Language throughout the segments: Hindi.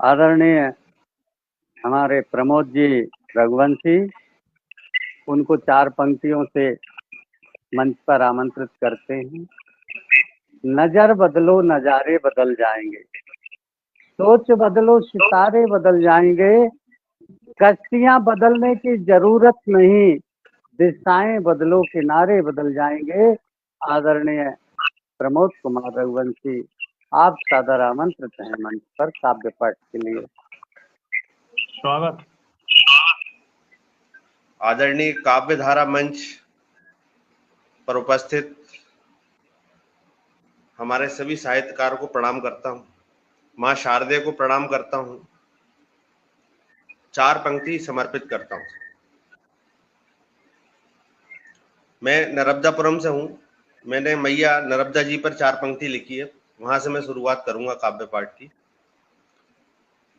आदरणीय हमारे प्रमोद जी रघुवंशी, उनको 4 पंक्तियों से मंच पर आमंत्रित करते हैं। नजर बदलो नजारे बदल जाएंगे, सोच बदलो सितारे बदल जाएंगे, कश्तियां बदलने की जरूरत नहीं, दिशाएं बदलो किनारे बदल जाएंगे। आदरणीय प्रमोद कुमार रघुवंशी, आप सादर आमंत्रित हैं मंच पर काव्य पाठ के लिए। स्वागत। आदरणीय काव्य धारा मंच पर उपस्थित हमारे सभी साहित्यकारों को प्रणाम करता हूं, मां शारदे को प्रणाम करता हूं, 4 पंक्ति समर्पित करता हूं। मैं नर्मदापुरम से हूं। मैंने मैया नर्मदा जी पर 4 पंक्ति लिखी है, वहां से मैं शुरुआत करूंगा काव्य पाठ की।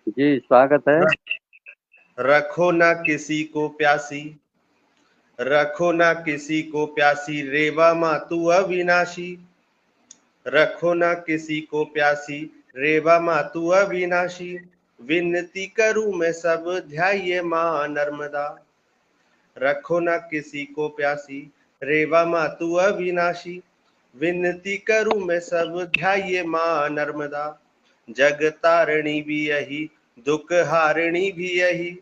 जी स्वागत है। रखो ना किसी को प्यासी, रखो ना किसी को प्यासी, रेवा मातु अविनाशी। रखो ना किसी को प्यासी, रेवा मातु अविनाशी। विनती करूं मैं सब ध्याये मां नर्मदा। रखो ना किसी को प्यासी, रेवा मातु अविनाशी। विनती करूं मैं सब ध्याये मां नर्मदा। जग तारिणी भी यही, दुख हारिणी भी यही।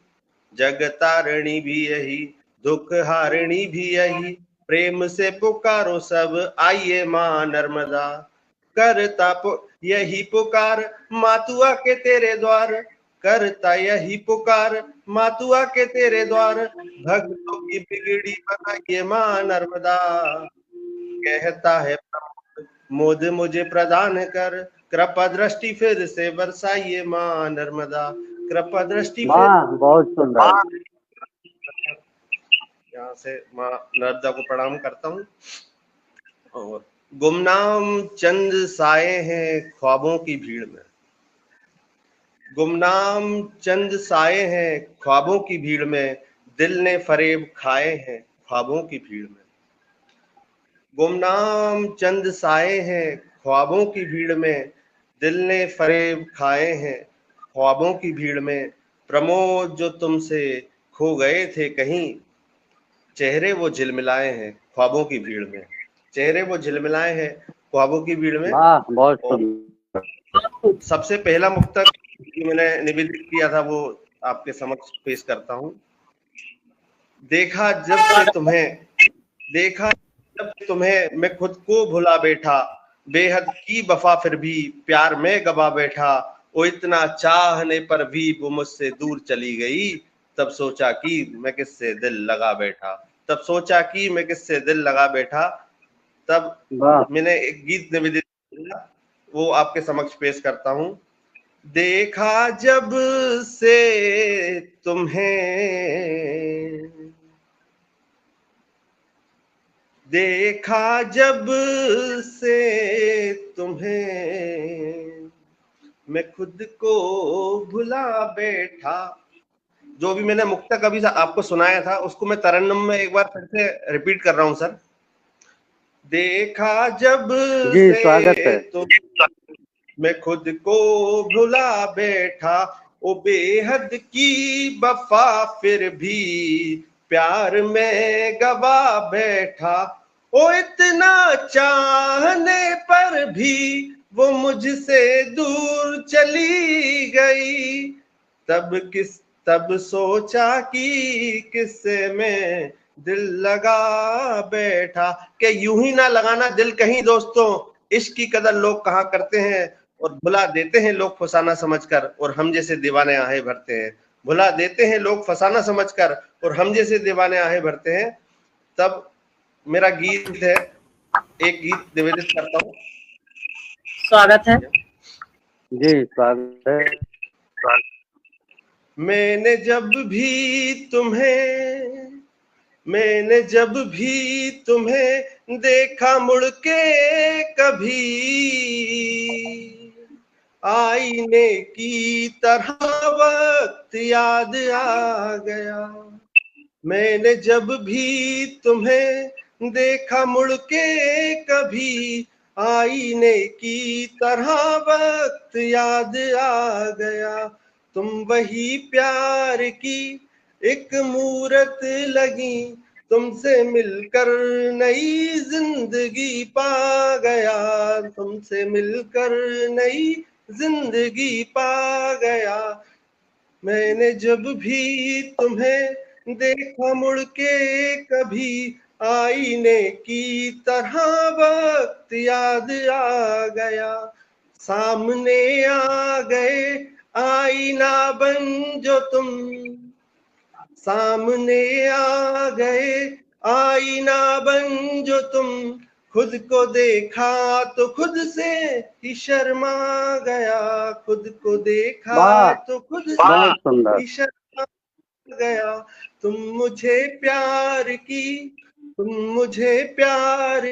जग तारिणी भी यही, दुख हारिणी भी यही। प्रेम से पुकारो सब आइए मां नर्मदा। करता यही पुकार मातुआ के तेरे द्वार। करता यही पुकार मातुआ के तेरे द्वार। भक्तों की बिगड़ी बनाइए मां नर्मदा। कहता है मोद मुझे प्रदान कर, कृपा दृष्टि फिर से बरसाइए मां नर्मदा। कृपा दृष्टि फिर। बहुत सुंदर। यहाँ से मां नर्मदा को प्रणाम करता हूँ। और गुमनाम चंद साए हैं ख्वाबों की भीड़ में। गुमनाम चंद साए हैं ख्वाबों की भीड़ में, दिल ने फरेब खाए हैं ख्वाबों की भीड़ में। गुमनाम चंद साए हैं ख्वाबों की भीड़ में, दिल ने फरेब खाए हैं ख्वाबों की भीड़ में। प्रमोद जो तुमसे खो गए थे कहीं, चेहरे वो झिलमिलाए हैं ख्वाबों की भीड़ में। चेहरे वो झिलमिलाए हैं ख्वाबों की भीड़ में। वाह, बहुत सुंदर। सबसे पहला मुक्तक जो मैंने निवेदित किया था वो आपके समक्ष पेश करता हूं। देखा जब से तुम्हें मैं खुद को भुला बैठा, बेहद की वफा फिर भी प्यार में गवा बैठा। वो इतना चाहने पर भी वो मुझसे दूर चली गई, तब सोचा कि मैं किससे दिल लगा बैठा। तब सोचा कि मैं किससे दिल लगा बैठा। तब मैंने एक गीत निवेदित किया, वो आपके समक्ष पेश करता हूं। देखा जब से तुम्हें, देखा जब से तुम्हें, मैं खुद को भुला बैठा। जो भी मैंने मुक्तक अभी आपको सुनाया था उसको मैं तरन्नुम में एक बार फिर से रिपीट कर रहा हूं सर। देखा जब से तुम, मैं खुद को भुला बैठा। ओ बेहद की वफा फिर भी प्यार में गवा बैठा। ओ इतना चाहने पर भी वो मुझसे दूर चली गई, तब सोचा कि किससे मैं दिल लगा बैठा। के यूं ही ना लगाना दिल कहीं दोस्तों, इश्क की कदर लोग कहाँ करते हैं और भुला देते हैं लोग फसाना समझकर, और हम जैसे दीवाने आहें भरते हैं। भुला देते हैं लोग फसाना समझकर और हम जैसे दीवाने आहें भरते हैं। तब मेरा गीत है, एक गीत निवेदित करता हूँ। स्वागत है जी, स्वागत है। मैंने जब भी तुम्हें देखा मुड़ के कभी, आईने की तरह वक्त याद आ गया। मैंने जब भी तुम्हें देखा मुड़ के कभी, आईने की तरह वक्त याद आ गया। तुम वही प्यार की एक मूरत लगी, तुमसे मिलकर नई जिंदगी पा गया, तुमसे मिलकर नई जिंदगी पा गया। मैंने जब भी तुम्हें देखा मुड़ के कभी, आईने की तरह वक्त याद आ गया। सामने आ गए आईना बन जो तुम, सामने आ गए आईना बन जो तुम, खुद को देखा तो खुद से ही शर्मा गया, खुद को देखा वाह, तो खुद बहुत से सुंदर। ही शर्मा गया। तुम मुझे प्यार की, तुम मुझे प्यार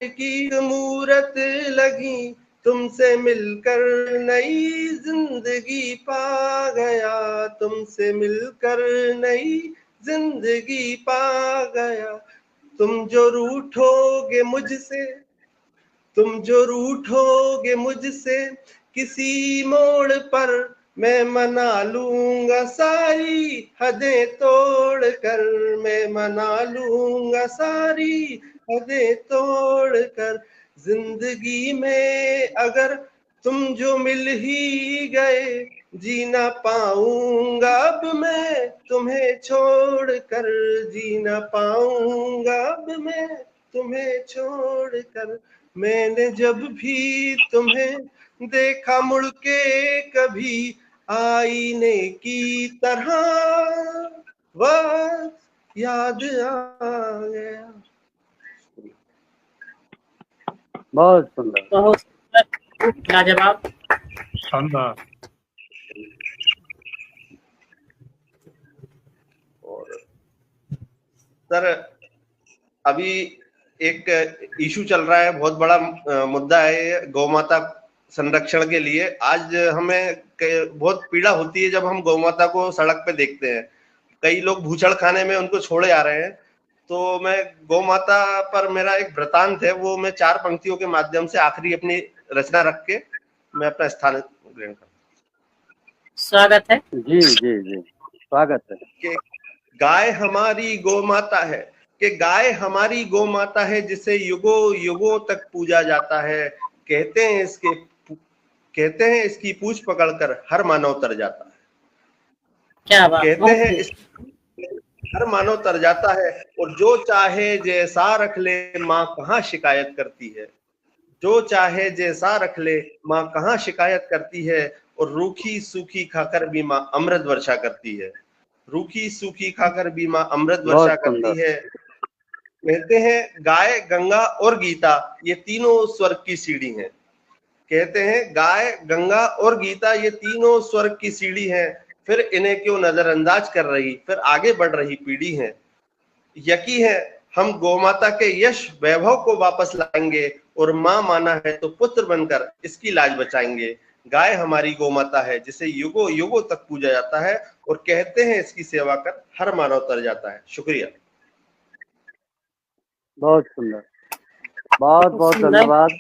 की मूरत लगी, तुमसे मिलकर नई जिंदगी पा गया, तुमसे मिलकर नई जिंदगी पा गया। तुम जो रूठोगे मुझसे, तुम जो रूठोगे मुझसे किसी मोड़ पर, मैं मना लूंगा सारी हदें तोड़ कर, मैं मना लूंगा सारी हदें तोड़ कर। जिंदगी में अगर तुम जो मिल ही गए, जी ना पाऊंगा अब मैं तुम्हें छोड़ कर, जी ना पाऊंगा अब मैं तुम्हें छोड़ कर। मैंने जब भी तुम्हें देखा मुड़ के कभी, आईने की तरह वक्त याद आ गया। बहुत सुंदर। बहुत सुंदर, लाजवाब। शानदार। और सर अभी एक इशू चल रहा है, बहुत बड़ा मुद्दा है ये, गौ माता संरक्षण के लिए। आज हमें बहुत पीड़ा होती है जब हम गौ माता को सड़क पे देखते हैं, कई लोग भूचड़ खाने में उनको छोड़े आ रहे हैं। तो मैं गौ माता पर मेरा एक वृतांत है, वो मैं 4 पंक्तियों के माध्यम से आखिरी अपनी रचना रख के मैं अपना स्थान ग्रहण करता हूँ। स्वागत है। जी जी जी, स्वागत है। कि गाय हमारी गौ माता है, कि गाय हमारी गौ माता है, जिसे युगों युगों तक पूजा जाता है। कहते हैं इसकी पूछ पकड़कर हर मानव तर जाता है। क्या बात, कहते बहुत हैं खूब। हर मानव तर जाता है, और जो चाहे जैसा रख ले माँ कहाँ शिकायत करती है। जो चाहे जैसा रख ले माँ कहाँ शिकायत करती है, और रूखी सूखी खाकर भी माँ अमृत वर्षा करती है। रूखी सूखी खाकर भी माँ अमृत वर्षा बहुत करती सुंदर। है। कहते हैं गाय गंगा और गीता ये तीनों स्वर्ग की सीढ़ी हैं। कहते हैं गाय गंगा और गीता ये तीनों स्वर्ग की सीढ़ी हैं, फिर इन्हें क्यों नजरअंदाज कर रही फिर आगे बढ़ रही पीढ़ी है। यकी है हम गौमाता के यश वैभव को वापस लाएंगे, और माँ माना है तो पुत्र बनकर इसकी लाज बचाएंगे। गाय हमारी गौमाता है, जिसे युगों युगों तक पूजा जाता है, और कहते हैं इसकी सेवा कर हर मानव तर जाता है। शुक्रिया। बहुत सुंदर, बहुत बहुत सुंदर। धन्यवाद।